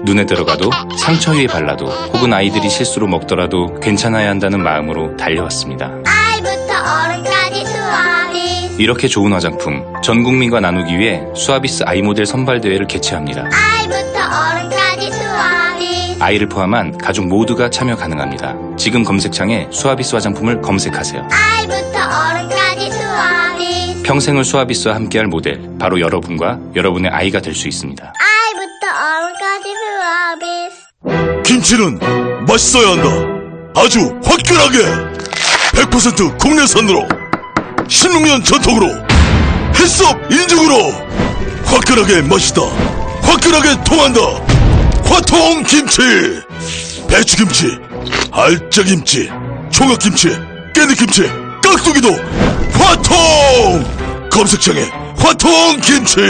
눈에 들어가도 상처 위에 발라도 혹은 아이들이 실수로 먹더라도 괜찮아야 한다는 마음으로 달려왔습니다. 아이부터 어른까지 수아비스. 이렇게 좋은 화장품 전 국민과 나누기 위해 수아비스 아이 모델 선발 대회를 개최합니다. 아이부터 어른까지 수아비스. 아이를 포함한 가족 모두가 참여 가능합니다. 지금 검색창에 수아비스 화장품을 검색하세요. 아이부터 어른까지 수아비스. 평생을 수아비스와 함께할 모델, 바로 여러분과 여러분의 아이가 될 수 있습니다. 아이부터 어른까지 수아비스. 김치는 맛있어야 한다. 아주 화끈하게 100% 국내산으로 16년 전통으로 햇섭 인증으로 화끈하게 맛있다. 화끈하게 통한다. 화통김치. 배추김치, 알짜김치, 총각김치, 깻잎김치, 깍두기도 화통. 검색창에 화통김치.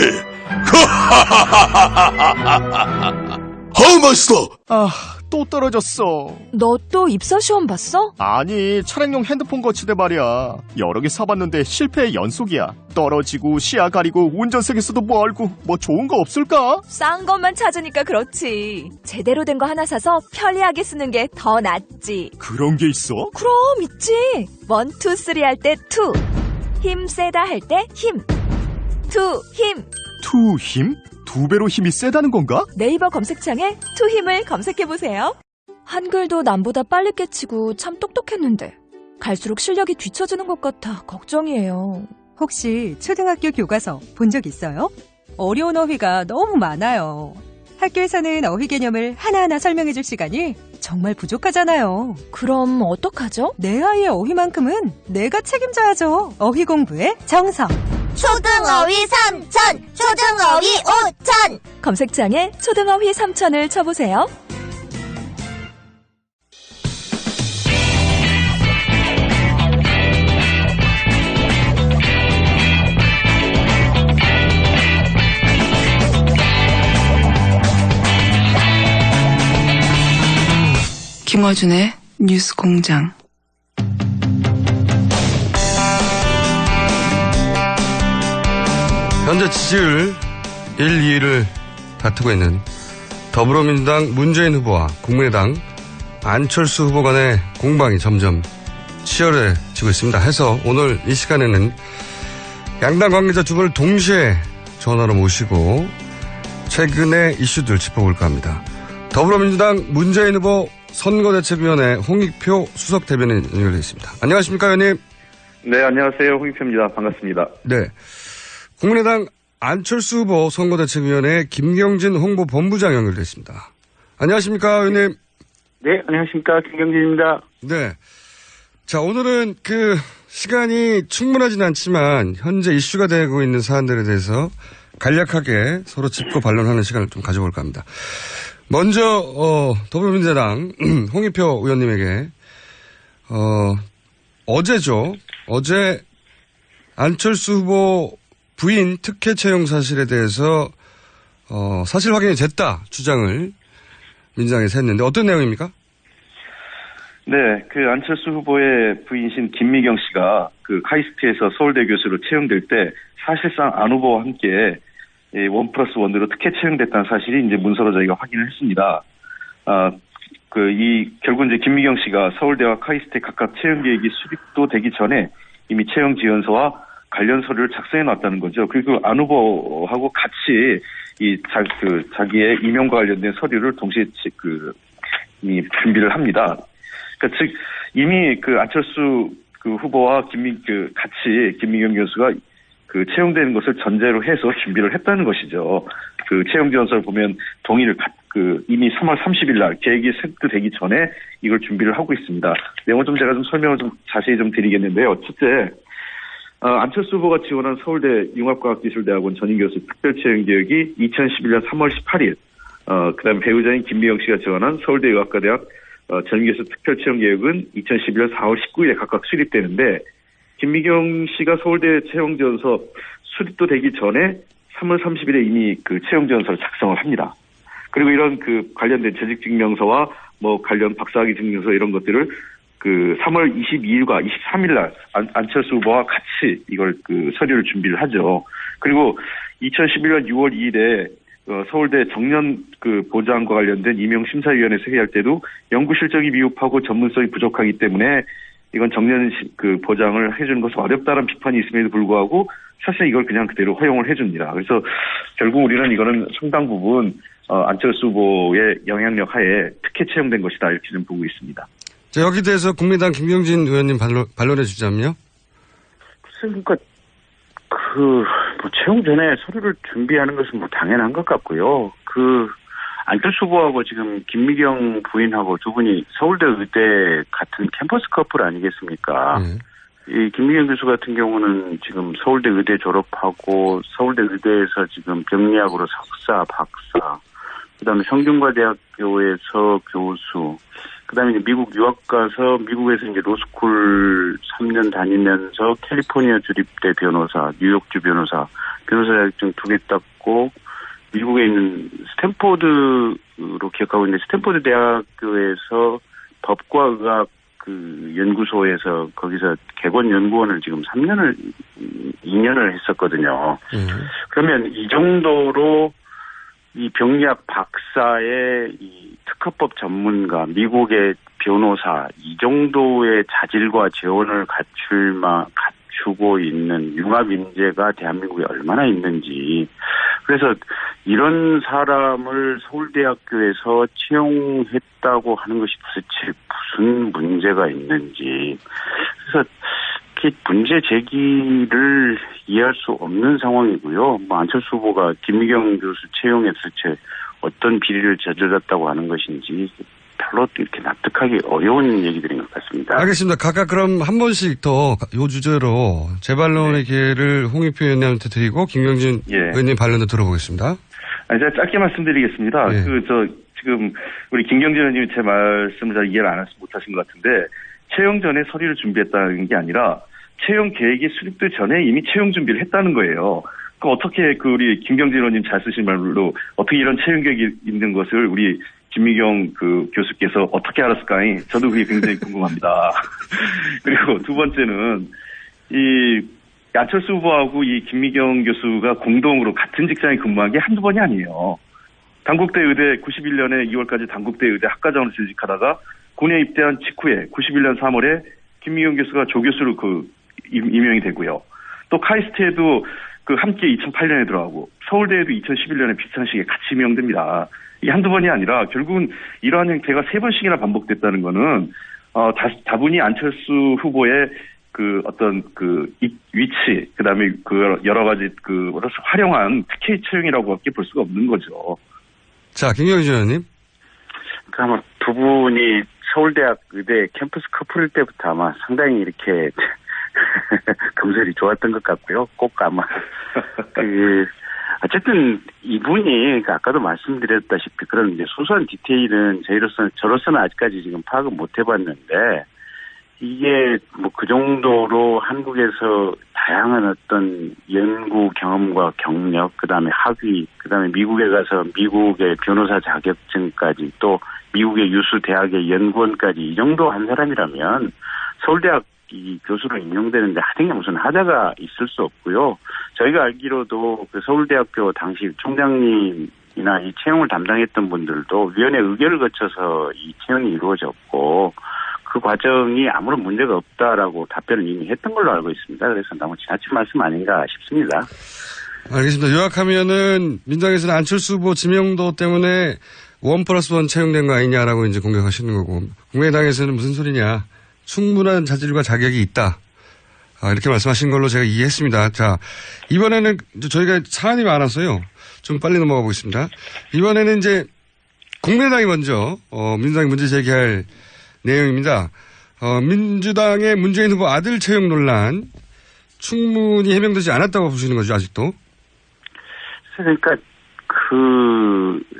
아우 맛있어. 아, 또 떨어졌어. 너 또 입사 시험 봤어? 아니, 차량용 핸드폰 거치대 말이야. 여러 개 사봤는데 실패의 연속이야. 떨어지고 시야 가리고 운전석에서도 뭐 알고 뭐 좋은 거 없을까? 싼 것만 찾으니까 그렇지. 제대로 된 거 하나 사서 편리하게 쓰는 게 더 낫지. 그런 게 있어? 그럼 있지. 1, 2, 3 할 때 2. 힘 세다 할 때 힘. 2, 힘. 투 힘? 2배로 힘이 세다는 건가? 네이버 검색창에 2 힘을 검색해보세요. 한글도 남보다 빨리 깨치고 참 똑똑했는데 갈수록 실력이 뒤처지는 것 같아 걱정이에요. 혹시 초등학교 교과서 본 적 있어요? 어려운 어휘가 너무 많아요. 학교에서는 어휘 개념을 하나하나 설명해줄 시간이 정말 부족하잖아요. 그럼 어떡하죠? 내 아이의 어휘만큼은 내가 책임져야죠. 어휘 공부의 정석. 초등어휘 3천, 초등어휘 5천. 검색창에 초등어휘 3천을 쳐보세요. 김어준의 뉴스공장. 현재 지지율 1, 2위를 다투고 있는 더불어민주당 문재인 후보와 국민의당 안철수 후보 간의 공방이 점점 치열해지고 있습니다. 해서 오늘 이 시간에는 양당 관계자 두 분을 동시에 전화로 모시고 최근의 이슈들 짚어볼까 합니다. 더불어민주당 문재인 후보 선거대책위원회 홍익표 수석 대변인 연결되어 있습니다. 안녕하십니까, 의원님? 네, 안녕하세요. 홍익표입니다. 반갑습니다. 네. 국민의당 안철수 후보 선거대책위원회 김경진 홍보본부장 연결되어 있습니다. 안녕하십니까, 의원님? 네, 안녕하십니까. 김경진입니다. 네. 자, 오늘은 시간이 충분하진 않지만 현재 이슈가 되고 있는 사안들에 대해서 간략하게 서로 짚고 반론하는 시간을 좀 가져볼까 합니다. 먼저 더불어민주당 홍익표 의원님에게 어제죠. 어제 안철수 후보 부인 특혜 채용 사실에 대해서 사실 확인이 됐다 주장을 민주당에서 했는데 어떤 내용입니까? 네, 안철수 후보의 부인신 김미경 씨가 카이스트에서 서울대 교수로 채용될 때 사실상 안 후보와 함께 1+1으로 특혜 채용됐다는 사실이 이제 문서로 저희가 확인을 했습니다. 결국 이제 김미경 씨가 서울대와 카이스트의 각각 채용 계획이 수립도 되기 전에 이미 채용 지원서와 관련 서류를 작성해 놨다는 거죠. 그리고 안 후보하고 같이 자기의 임용과 관련된 서류를 동시에 이미 준비를 합니다. 그러니까 즉 이미 안철수 후보와 같이 김미경 교수가 채용되는 것을 전제로 해서 준비를 했다는 것이죠. 채용 지원서를 보면 동의를 이미 3월 30일 날 계획이 세트되기 전에 이걸 준비를 하고 있습니다. 내용을 좀 제가 설명을 좀 자세히 좀 드리겠는데요. 첫째, 안철수 후보가 지원한 서울대 융합과학기술대학원 전임교수 특별채용 계획이 2011년 3월 18일, 그다음 배우자인 김미경 씨가 지원한 서울대 의학과대학 전임교수 특별채용 계획은 2011년 4월 19일에 각각 수립되는데 김미경 씨가 서울대 채용 지원서 수립도 되기 전에 3월 30일에 이미 채용 지원서를 작성을 합니다. 그리고 이런 관련된 재직증명서와 관련 박사학위 증명서 이런 것들을 3월 22일과 23일 날 안철수 후보와 같이 이걸 서류를 준비를 하죠. 그리고 2011년 6월 2일에 서울대 정년 보장과 관련된 임용 심사위원회에서 회의할 때도 연구 실적이 미흡하고 전문성이 부족하기 때문에 이건 정년 보장을 해주는 것은 어렵다는 비판이 있음에도 불구하고 사실 이걸 그냥 그대로 허용을 해줍니다. 그래서 결국 우리는 이거는 상당 부분 안철수 후보의 영향력 하에 특혜 채용된 것이다 이렇게 좀 보고 있습니다. 자, 여기 대해서 국민의당 김경진 의원님 반론해 주자면요. 그러니까 채용 전에 서류를 준비하는 것은 당연한 것 같고요. 안철수 후보하고 지금 김미경 부인하고 두 분이 서울대 의대 같은 캠퍼스 커플 아니겠습니까? 이 김미경 교수 같은 경우는 지금 서울대 의대 졸업하고 서울대 의대에서 지금 병리학으로 석사, 박사, 그다음에 성균관대학교에서 교수, 그다음에 이제 미국 유학 가서 미국에서 이제 로스쿨 3년 다니면서 캘리포니아 주립대 변호사, 뉴욕주 변호사 자격증 2개 땄고 미국에 있는 스탠포드로 기억하고 있는데 스탠포드 대학교에서 법과 의학 연구소에서 거기서 객원 연구원을 지금 2년을 했었거든요. 그러면 이 정도로 이 병리학 박사의 이 특허법 전문가, 미국의 변호사, 이 정도의 자질과 재원을 갖추고 있는 융합 인재가 대한민국에 얼마나 있는지. 그래서 이런 사람을 서울대학교에서 채용했다고 하는 것이 도대체 무슨 문제가 있는지. 그래서 문제 제기를 이해할 수 없는 상황이고요. 안철수 후보가 김미경 교수 채용에 도대체 어떤 비리를 저질렀다고 하는 것인지 별로 이렇게 납득하기 어려운 얘기들인 것 같습니다. 알겠습니다. 각각 그럼 한 번씩 더 요 주제로 재반론의 기회를 홍익표 의원님한테 드리고 김경진 의원님 반론도 들어보겠습니다. 제가 짧게 말씀드리겠습니다. 지금 우리 김경진 의원님이 제 말씀을 잘 이해를 못하신 것 같은데 채용 전에 서류를 준비했다는 게 아니라 채용 계획이 수립되기 전에 이미 채용 준비를 했다는 거예요. 그럼 어떻게 우리 김경진 의원님 잘 쓰신 말로 어떻게 이런 채용 계획이 있는 것을 우리 김미경 교수께서 어떻게 알았을까요? 저도 그게 굉장히 궁금합니다. 그리고 두 번째는 이 안철수 후보하고 이 김미경 교수가 공동으로 같은 직장에 근무한 게 한두 번이 아니에요. 단국대 의대 91년에 2월까지 단국대 의대 학과장으로 재직하다가 군에 입대한 직후에 91년 3월에 김미경 교수가 조교수로 임명이 되고요. 또 카이스트에도 함께 2008년에 들어가고 서울대에도 2011년에 비슷한 시기에 같이 임명됩니다. 이게 한두 번이 아니라 결국은 이러한 형태가 3번씩이나 반복됐다는 거는 다분히 안철수 후보의 위치, 그다음에 여러 가지 활용한 특혜 채용이라고밖에 볼 수가 없는 거죠. 자, 김경진 의원님. 아마 두 분이 서울대학 의대 캠퍼스 커플일 때부터 아마 상당히 이렇게 금슬이 좋았던 것 같고요. 꼭 아마 어쨌든 이분이 아까도 말씀드렸다시피 그런 이제 소소한 디테일은 저로서는 아직까지 지금 파악을 못 해봤는데 이게 그 정도로 한국에서 다양한 어떤 연구 경험과 경력, 그다음에 학위, 그다음에 미국에 가서 미국의 변호사 자격증까지 또 미국의 유수 대학의 연구원까지 이 정도 한 사람이라면 서울대학 이 교수로 임용되는데 하등에 무슨 하자가 있을 수 없고요. 저희가 알기로도 서울대학교 당시 총장님이나 이 채용을 담당했던 분들도 위원회 의결을 거쳐서 이 채용이 이루어졌고 그 과정이 아무런 문제가 없다라고 답변을 이미 했던 걸로 알고 있습니다. 그래서 너무 지나친 말씀 아닌가 싶습니다. 알겠습니다. 요약하면은 민주당에서는 안철수 후보 지명도 때문에 1+1 채용된 거 아니냐라고 이제 공격하시는 거고 국민의당에서는 무슨 소리냐. 충분한 자질과 자격이 있다. 이렇게 말씀하신 걸로 제가 이해했습니다. 자, 이번에는 저희가 사안이 많아서요. 좀 빨리 넘어가 보겠습니다. 이번에는 이제 국민의당이 먼저 민주당이 문제 제기할 내용입니다. 민주당의 문재인 후보 아들 채용 논란 충분히 해명되지 않았다고 보시는 거죠, 아직도? 그러니까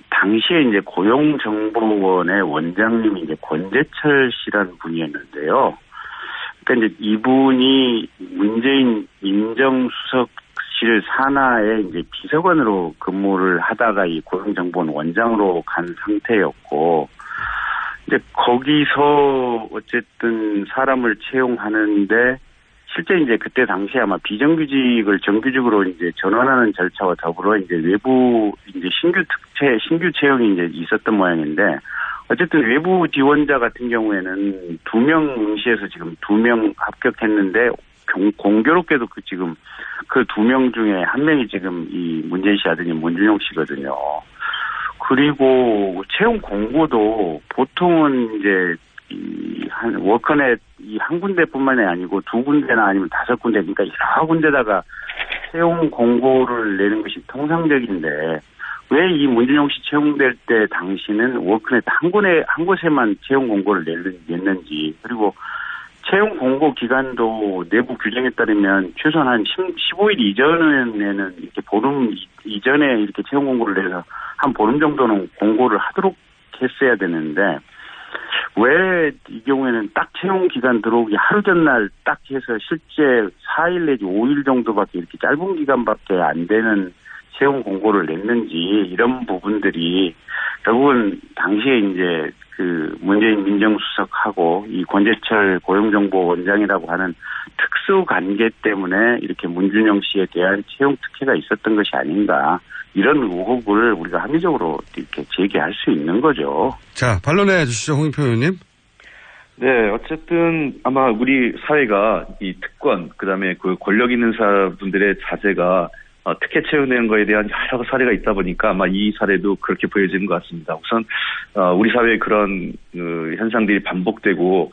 당시에 이제 고용정보원의 원장님이 이제 권재철 씨라는 분이었는데요. 그러니까 이제 이분이 문재인 민정수석실 산하에 이제 비서관으로 근무를 하다가 이 고용정보원 원장으로 간 상태였고, 이제 거기서 어쨌든 사람을 채용하는데 실제 이제 그때 당시에 아마 비정규직을 정규직으로 이제 전환하는 절차와 더불어 이제 외부 이제 신규 채용이 이제 있었던 모양인데 어쨌든 외부 지원자 같은 경우에는 2명 응시해서 지금 2명 합격했는데 공교롭게도 지금 그 2명 중에 1명이 지금 이 문재인 씨 아드님 문준용 씨거든요. 그리고 채용 공고도 보통은 이제 한 워커넷 이 한 군데뿐만이 아니고 2군데나 아니면 5군데 그러니까 여러 군데다가 채용 공고를 내는 것이 통상적인데 왜 이 문준용 씨 채용될 때 당시는 워커넷 한 곳에만 채용 공고를 냈는지 그리고 채용 공고 기간도 내부 규정에 따르면 최소한 한 15일 이전에는 이렇게 보름 이전에 이렇게 채용 공고를 내서 한 보름 정도는 공고를 하도록 했어야 되는데 왜 이 경우에는 딱 채용 기간 들어오기 하루 전날 딱 해서 실제 4일 내지 5일 정도밖에 이렇게 짧은 기간밖에 안 되는 채용 공고를 냈는지 이런 부분들이 결국은 당시에 이제 그 문재인 민정수석하고 이 권재철 고용정보원장이라고 하는 특수 관계 때문에 이렇게 문준용 씨에 대한 채용 특혜가 있었던 것이 아닌가 이런 의혹을 우리가 합리적으로 이렇게 제기할 수 있는 거죠. 자, 반론해 주시죠, 홍익표 의원님. 네, 어쨌든 아마 우리 사회가 이 특권, 그다음에 그 권력 있는 사람들의 자제가 특혜 채용되는 거에 대한 여러 사례가 있다 보니까 아마 이 사례도 그렇게 보여지는 것 같습니다. 우선 우리 사회에 그런 현상들이 반복되고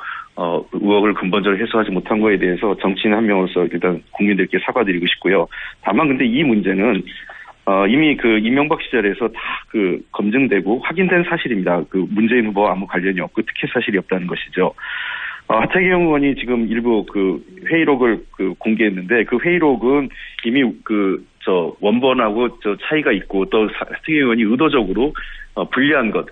의혹을 근본적으로 해소하지 못한 거에 대해서 정치인 한 명으로서 일단 국민들께 사과드리고 싶고요. 다만 근데 이 문제는 이미 그 이명박 시절에서 다 그 검증되고 확인된 사실입니다. 그 문재인 후보와 아무 관련이 없고 특혜 사실이 없다는 것이죠. 하태경 의원이 지금 일부 그 회의록을 공개했는데 그 회의록은 이미 원본하고 차이가 있고 또 하태경 의원이 의도적으로 불리한 것,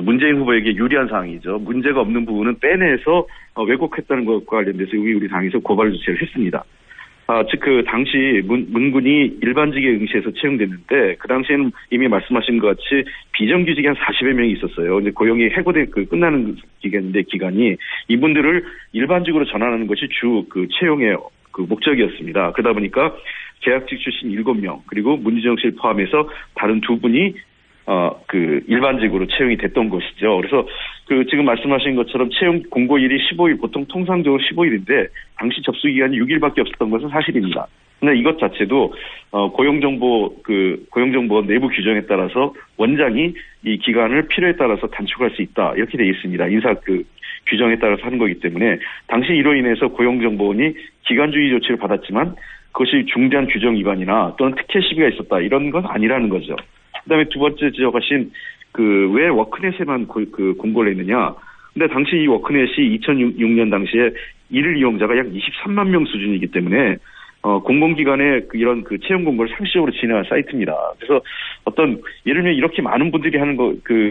문재인 후보에게 유리한 사항이죠. 문제가 없는 부분은 빼내서 왜곡했다는 것과 관련돼서 우리 당에서 고발 조치를 했습니다. 즉 당시 문군이 일반직에 응시해서 채용됐는데 그 당시에는 이미 말씀하신 것 같이 비정규직이 한 40여 명이 있었어요. 이제 고용이 해고된 끝나는 기간이 이분들을 일반직으로 전환하는 것이 주 채용의 목적이었습니다. 그러다 보니까 계약직 출신 7명 그리고 문준용 씨를 포함해서 다른 2분이 일반직으로 채용이 됐던 것이죠. 그래서 지금 말씀하신 것처럼 채용 공고일이 15일, 보통 통상적으로 15일인데, 당시 접수 기간이 6일밖에 없었던 것은 사실입니다. 근데 이것 자체도, 고용정보 내부 규정에 따라서 원장이 이 기간을 필요에 따라서 단축할 수 있다. 이렇게 되어 있습니다. 인사 규정에 따라서 하는 거기 때문에, 당시 이로 인해서 고용정보원이 기간주의 조치를 받았지만, 그것이 중대한 규정 위반이나 또는 특혜 시비가 있었다. 이런 건 아니라는 거죠. 그다음에 두 번째 지적하신 왜 워크넷에만 공고를 했느냐. 근데 당시 이 워크넷이 2006년 당시에 일일 이용자가 약 23만 명 수준이기 때문에 공공기관의 이런 채용 공고를 상시적으로 진행한 사이트입니다. 그래서 예를 들면 이렇게 많은 분들이 하는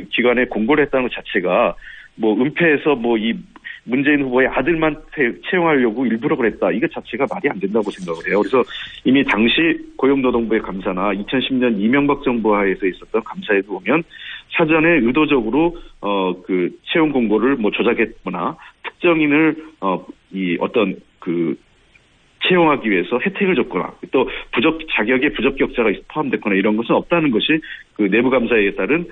기관에 공고를 했다는 것 자체가 은폐해서 이 문재인 후보의 아들만 채용하려고 일부러 그랬다. 이것 자체가 말이 안 된다고 생각을 해요. 그래서 이미 당시 고용노동부의 감사나 2010년 이명박 정부 하에서 있었던 감사에도 보면 사전에 의도적으로 채용 공고를 조작했거나 특정인을 채용하기 위해서 혜택을 줬거나 또 자격에 부적격자가 포함됐거나 이런 것은 없다는 것이 내부 감사에 따른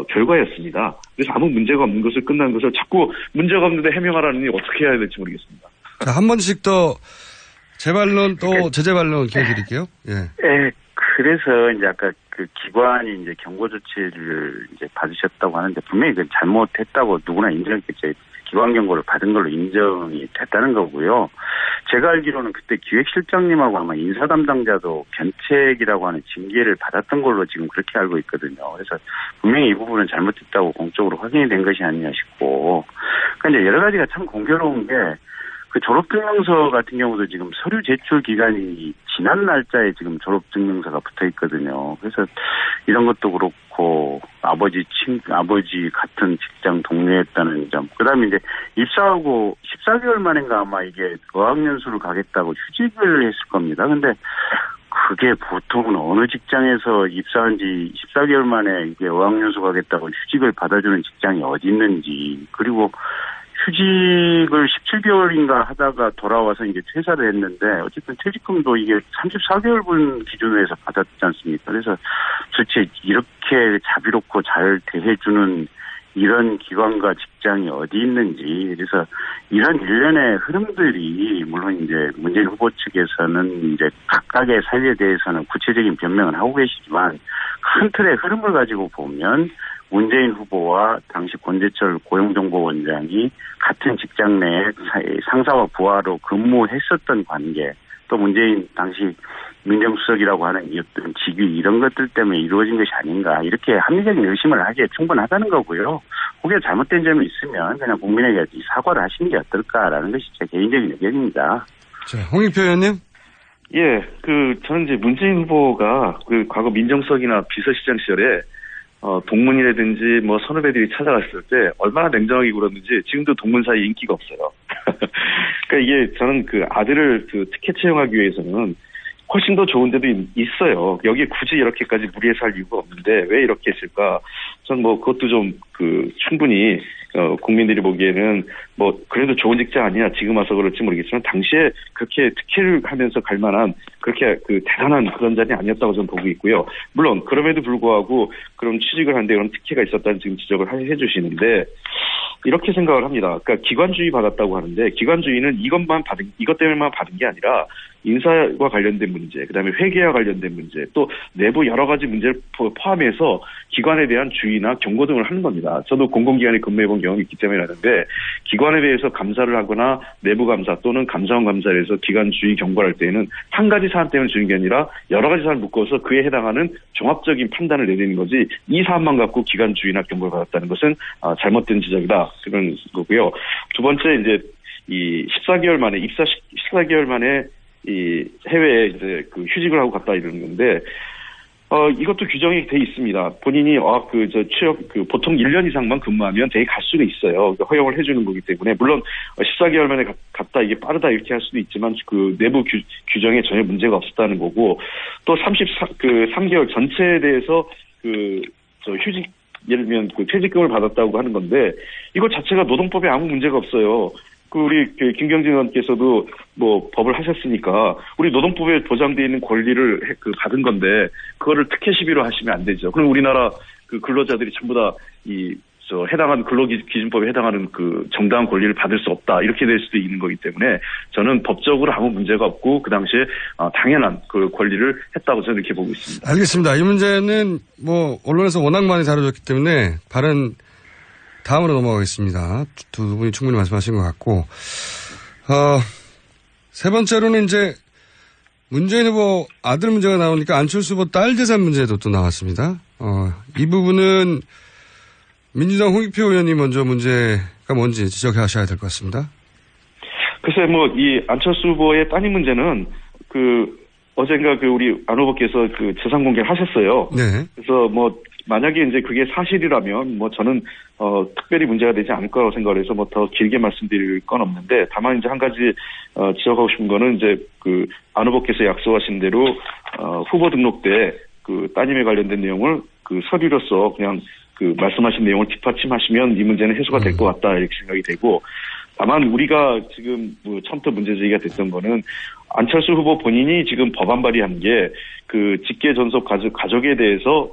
결과였습니다. 그래서 아무 문제가 없는 것을 끝난 것을 자꾸 문제가 없는데 해명하라니 어떻게 해야 될지 모르겠습니다. 자, 한 번씩 더 재반론 또 제재반론 기회드릴게요. 예. 네, 그래서 이제 아까 기관이 이제 경고 조치를 이제 받으셨다고 하는데 분명히 잘못했다고 누구나 인정했겠죠. 기관 경고를 받은 걸로 인정이 됐다는 거고요. 제가 알기로는 그때 기획실장님하고 아마 인사 담당자도 견책이라고 하는 징계를 받았던 걸로 지금 그렇게 알고 있거든요. 그래서 분명히 이 부분은 잘못됐다고 공적으로 확인이 된 것이 아니냐 싶고. 그러니까 이제 여러 가지가 참 공교로운 게 졸업증명서 같은 경우도 지금 서류 제출 기간이 지난 날짜에 지금 졸업증명서가 붙어 있거든요. 그래서 이런 것도 그렇고 아버지 같은 직장 동료였다는 점. 그다음에 이제 입사하고 14개월 만인가 아마 이게 어학연수를 가겠다고 휴직을 했을 겁니다. 근데 그게 보통은 어느 직장에서 입사한 지 14개월 만에 이게 어학연수 가겠다고 휴직을 받아주는 직장이 어디 있는지, 그리고 휴직을 17개월인가 하다가 돌아와서 이제 퇴사를 했는데 어쨌든 퇴직금도 이게 34개월분 기준으로 해서 받았지 않습니까? 그래서 도대체 이렇게 자비롭고 잘 대해주는 이런 기관과 직장이 어디 있는지, 그래서 이런 일련의 흐름들이 물론 이제 문재인 후보 측에서는 이제 각각의 사유에 대해서는 구체적인 변명을 하고 계시지만 큰 틀의 흐름을 가지고 보면 문재인 후보와 당시 권재철 고용정보원장이 같은 직장 내에 상사와 부하로 근무했었던 관계, 또 문재인 당시 민정수석이라고 하는 이 어떤 직위 이런 것들 때문에 이루어진 것이 아닌가, 이렇게 합리적인 의심을 하기에 충분하다는 거고요. 혹여 잘못된 점이 있으면 그냥 국민에게 사과를 하시는 게 어떨까라는 것이 제 개인적인 의견입니다. 자, 홍익표 의원님. 예, 저는 이제 문재인 후보가 과거 민정수석이나 비서실장 시절에 동문이라든지 뭐 선후배들이 찾아갔을 때 얼마나 냉정하게 굴었는지 지금도 동문 사이에 인기가 없어요. 그러니까 이게 저는 아들을 특혜 채용하기 위해서는 훨씬 더 좋은 데도 있어요. 여기에 굳이 이렇게까지 무리해서 할 이유가 없는데 왜 이렇게 했을까? 전 그것도 좀 충분히 국민들이 보기에는 그래도 좋은 직장 아니냐, 지금 와서 그럴지 모르겠지만 당시에 그렇게 특혜를 하면서 갈 만한 그렇게 대단한 그런 자리 아니었다고 저는 보고 있고요. 물론 그럼에도 불구하고 그런 취직을 하는데 그런 특혜가 있었다는 지금 지적을 해주시는데 이렇게 생각을 합니다. 그러니까 기관주의 받았다고 하는데 기관주의는 이것 때문에만 받은 게 아니라 인사와 관련된 문제, 그다음에 회계와 관련된 문제, 또 내부 여러 가지 문제를 포함해서 기관에 대한 주의나 경고 등을 하는 겁니다. 저도 공공기관에 근무해본 경험이 있기 때문에 아는데 기관에 대해서 감사를 하거나 내부 감사 또는 감사원 감사를 해서 기관 주의 경고를 할 때에는 한 가지 사안 때문에 주는 게 아니라 여러 가지 사안을 묶어서 그에 해당하는 종합적인 판단을 내리는 거지 이 사안만 갖고 기관 주의나 경고를 받았다는 것은 잘못된 지적이다, 그런 거고요. 두 번째, 이제 이 14개월 만에 입사 14개월 만에 이 해외에 이제 휴직을 하고 갔다 이러는 건데 이것도 규정이 돼 있습니다. 본인이 취업 보통 1년 이상만 근무하면 대개 갈 수는 있어요. 허용을 해주는 거기 때문에 물론 14개월 만에 갔다 이게 빠르다 이렇게 할 수도 있지만 내부 규정에 전혀 문제가 없었다는 거고, 또 3개월 전체에 대해서 휴직 예를 들면 퇴직금을 받았다고 하는 건데 이거 자체가 노동법에 아무 문제가 없어요. 우리 김경진 의원께서도 법을 하셨으니까 우리 노동법에 보장되어 있는 권리를 받은 건데 그거를 특혜 시비로 하시면 안 되죠. 그럼 우리나라 근로자들이 전부 다 해당하는 근로기준법에 해당하는 정당한 권리를 받을 수 없다, 이렇게 될 수도 있는 거기 때문에 저는 법적으로 아무 문제가 없고 그 당시에 당연한 권리를 했다고 저는 이렇게 보고 있습니다. 알겠습니다. 이 문제는 언론에서 워낙 많이 다뤄졌기 때문에 다음으로 넘어가겠습니다. 두 분이 충분히 말씀하신 것 같고, 세 번째로는 이제 문재인 후보 아들 문제가 나오니까 안철수 후보 딸 재산 문제도 또 나왔습니다. 이 부분은 민주당 홍익표 의원님 먼저 문제가 뭔지 지적하셔야 될 것 같습니다. 글쎄, 이 안철수 후보의 따님 문제는 어젠가 우리 안 후보께서 재산 공개를 하셨어요. 네. 그래서 만약에 이제 그게 사실이라면 저는 특별히 문제가 되지 않을 거라고 생각을 해서 더 길게 말씀드릴 건 없는데, 다만 이제 한 가지 지적하고 싶은 거는 이제 안 후보께서 약속하신 대로 후보 등록 때 따님에 관련된 내용을 서류로서 그냥 말씀하신 내용을 뒷받침하시면 이 문제는 해소가 될 것 같다, 이렇게 생각이 되고, 다만 우리가 지금 처음부터 문제 제기가 됐던 거는 안철수 후보 본인이 지금 법안 발의한 게 직계 전속 가족에 대해서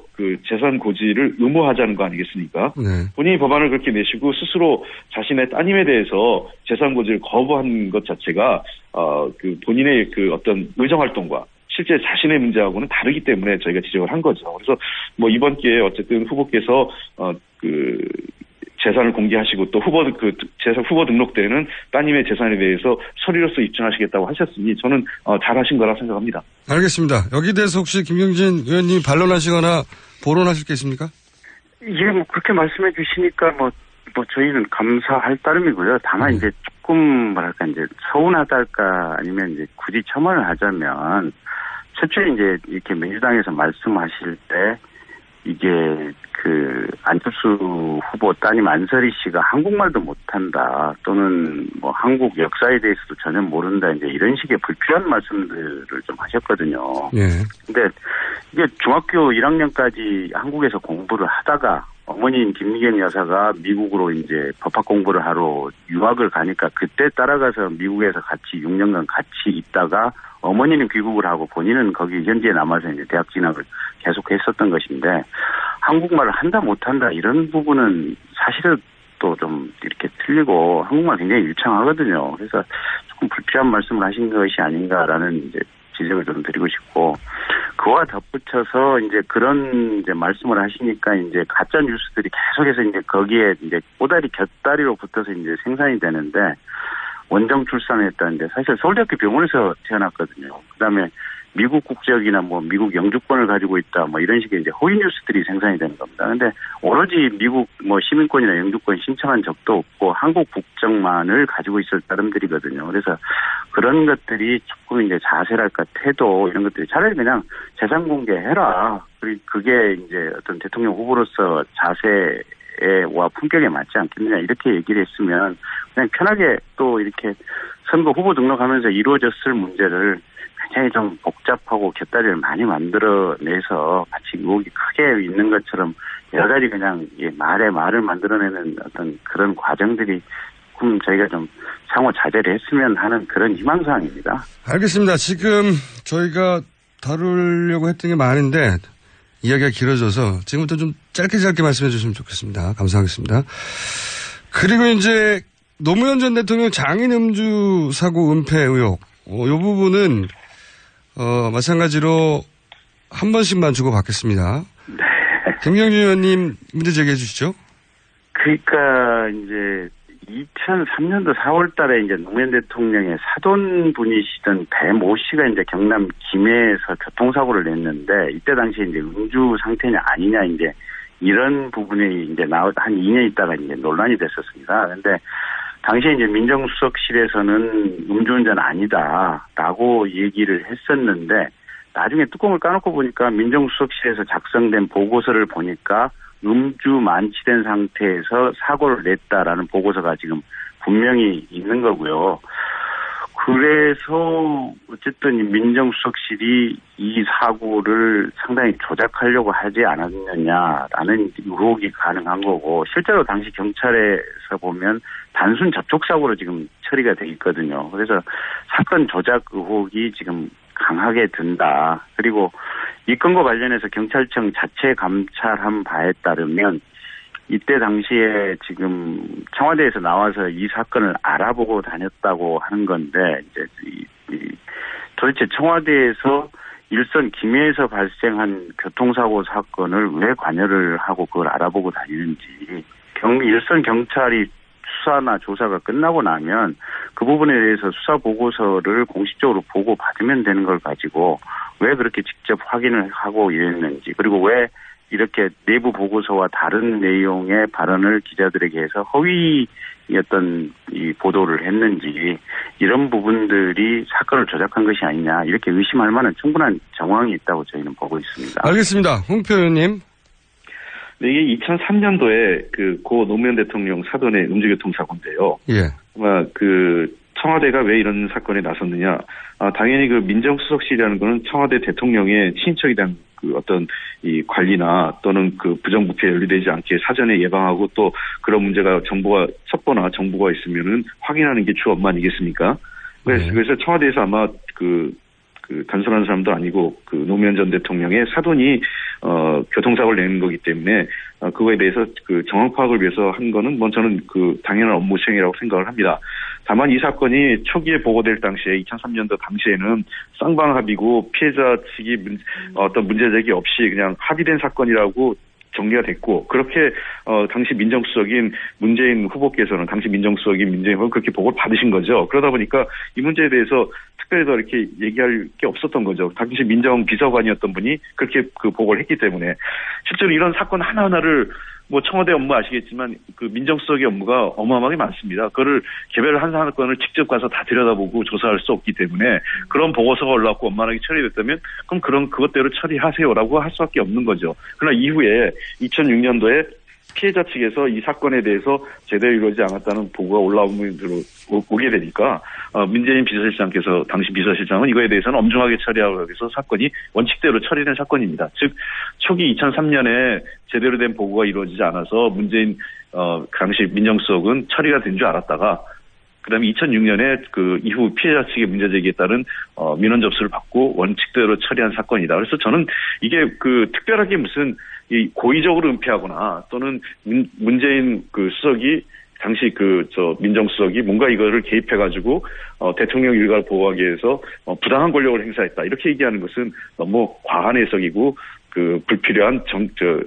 재산 고지를 의무화하자는 거 아니겠습니까? 네. 본인이 법안을 그렇게 내시고 스스로 자신의 따님에 대해서 재산 고지를 거부한 것 자체가 본인의 어떤 의정 활동과 실제 자신의 문제하고는 다르기 때문에 저희가 지적을 한 거죠. 그래서 이번 기회에 어쨌든 후보께서 재산을 공개하시고 또 후보 등록 때는 따님의 재산에 대해서 서류로서 입증하시겠다고 하셨으니 저는 잘하신 거라 생각합니다. 알겠습니다. 여기 대해서 혹시 김경진 의원님 반론하시거나 보론하실 게 있습니까? 이게 그렇게 말씀해 주시니까 저희는 감사할 따름이고요. 다만 이제 조금 이제 서운하다 할까 아니면 이제 굳이 첨언을 하자면, 첫째 이제 이렇게 민주당에서 말씀하실 때 이게 안철수 후보 따님 안설희 씨가 한국말도 못한다, 또는 한국 역사에 대해서도 전혀 모른다, 이제 이런 식의 불필요한 말씀들을 좀 하셨거든요. 네. 근데 이게 중학교 1학년까지 한국에서 공부를 하다가 어머니인 김미경 여사가 미국으로 이제 법학 공부를 하러 유학을 가니까 그때 따라가서 미국에서 같이 6년간 같이 있다가 어머니는 귀국을 하고 본인은 거기 현지에 남아서 이제 대학 진학을 계속했었던 것인데 한국말을 한다 못한다 이런 부분은 사실은 또 좀 이렇게 틀리고 한국말 굉장히 유창하거든요. 그래서 조금 불필요한 말씀을 하신 것이 아닌가라는 이제 지적을 좀 드리고 싶고 그와 덧붙여서 이제 그런 이제 말씀을 하시니까 이제 가짜 뉴스들이 계속해서 이제 거기에 이제 꼬다리 곁다리로 붙어서 이제 생산이 되는데 원정 출산을 했다는데 사실 서울대학교 병원에서 태어났거든요. 그다음에 미국 국적이나 뭐 미국 영주권을 가지고 있다 뭐 이런 식의 이제 허위 뉴스들이 생산이 되는 겁니다. 근데 오로지 미국 뭐 시민권이나 영주권 신청한 적도 없고 한국 국적만을 가지고 있을 사람들이거든요. 그래서 그런 것들이 조금 이제 자세랄까 태도 이런 것들이 차라리 그냥 재산 공개해라. 그리고 그게 이제 어떤 대통령 후보로서 자세와 품격에 맞지 않겠느냐 이렇게 얘기를 했으면 그냥 편하게 또 이렇게 선거 후보 등록하면서 이루어졌을 문제를 굉장히 좀 복잡하고 곁다리를 많이 만들어내서 마치 의혹이 크게 있는 것처럼 여러 가지 그냥 말을 만들어내는 어떤 그런 과정들이 조금 저희가 좀 상호 자제를 했으면 하는 그런 희망사항입니다. 알겠습니다. 지금 저희가 다루려고 했던 게 많은데 이야기가 길어져서 지금부터 좀 짧게 말씀해 주시면 좋겠습니다. 감사하겠습니다. 그리고 이제 노무현 전 대통령 장인 음주 사고 은폐 의혹. 이 부분은 마찬가지로 한 번씩만 주고받겠습니다. 네. 김경준 의원님 문제 제기해 주시죠. 그러니까 이제 2003년도 4월 달에 이제 노무현 대통령의 사돈분이시던 배 모 씨가 이제 경남 김해에서 교통사고를 냈는데 이때 당시에 이제 음주 상태냐 아니냐 이제 이런 부분이 이제 한 2년 있다가 이제 논란이 됐었습니다. 근데 당시에 이제 민정수석실에서는 음주운전 아니다라고 얘기를 했었는데 나중에 뚜껑을 까놓고 보니까 민정수석실에서 작성된 보고서를 보니까 음주 만취된 상태에서 사고를 냈다라는 보고서가 지금 분명히 있는 거고요. 그래서 어쨌든 민정수석실이 이 사고를 상당히 조작하려고 하지 않았느냐라는 의혹이 가능한 거고 실제로 당시 경찰에서 보면 단순 접촉사고로 지금 처리가 돼 있거든요. 그래서 사건 조작 의혹이 지금 강하게 든다. 그리고 이 건과 관련해서 경찰청 자체 감찰한 바에 따르면 이때 당시에 지금 청와대에서 나와서 이 사건을 알아보고 다녔다고 하는 건데 이제 도대체 청와대에서 일선 김해에서 발생한 교통사고 사건을 왜 관여를 하고 그걸 알아보고 다니는지 일선 경찰이 수사나 조사가 끝나고 나면 그 부분에 대해서 수사 보고서를 공식적으로 보고 받으면 되는 걸 가지고 왜 그렇게 직접 확인을 하고 이랬는지 그리고 왜 이렇게 내부 보고서와 다른 내용의 발언을 기자들에게 해서 허위였던 이 보도를 했는지 이런 부분들이 사건을 조작한 것이 아니냐 이렇게 의심할 만한 충분한 정황이 있다고 저희는 보고 있습니다. 알겠습니다. 홍표 의원님. 네, 이게 2003년도에 고 노무현 대통령 사돈의 음주교통사고인데요. 예. 아마 청와대가 왜 이런 사건에 나섰느냐. 당연히 민정수석실이라는 거는 청와대 대통령의 친인척에 대한 어떤 이 관리나 또는 부정부패에 연루되지 않게 사전에 예방하고 또 그런 문제가 첩보나 정보가 있으면은 확인하는 게 주 업무 아니겠습니까? 그래서 청와대에서 아마 단순한 사람도 아니고 노무현 전 대통령의 사돈이 교통사고를 내는 거기 때문에 그거에 대해서 정황 파악을 위해서 한 거는 저는 당연한 업무 수행이라고 생각을 합니다. 다만 이 사건이 초기에 보고될 당시에 2003년도 당시에는 쌍방합의고 피해자 측이 어떤 문제제기 없이 그냥 합의된 사건이라고 정리가 됐고 그렇게 당시 민정수석인 문재인 후보께서는 그렇게 보고를 받으신 거죠. 그러다 보니까 이 문제에 대해서 특별히 더 이렇게 얘기할 게 없었던 거죠. 당시 민정비서관이었던 분이 그렇게 보고를 했기 때문에 실제로 이런 사건 하나하나를 청와대 업무 아시겠지만 민정수석의 업무가 어마어마하게 많습니다. 그거를 개별 한 사건을 직접 가서 다 들여다보고 조사할 수 없기 때문에 그런 보고서가 올라왔고 원만하게 처리됐다면 그럼 그것대로 처리하세요라고 할 수밖에 없는 거죠. 그러나 이후에 2006년도에 피해자 측에서 이 사건에 대해서 제대로 이루어지지 않았다는 보고가 오게 되니까 문재인 비서실장께서 당시 비서실장은 이거에 대해서는 엄중하게 처리하고 해서 사건이 원칙대로 처리된 사건입니다. 즉 초기 2003년에 제대로 된 보고가 이루어지지 않아서 문재인 당시 민정수석은 처리가 된 줄 알았다가 그다음에 2006년에 그 이후 피해자 측의 문제 제기에 따른 민원 접수를 받고 원칙대로 처리한 사건이다. 그래서 저는 이게 그 특별하게 무슨 이 고의적으로 은폐하거나 또는 문재인 그 수석이 당시 민정수석이 뭔가 이거를 개입해가지고 대통령 일가를 보호하기 위해서 부당한 권력을 행사했다 이렇게 얘기하는 것은 너무 과한 해석이고 그 불필요한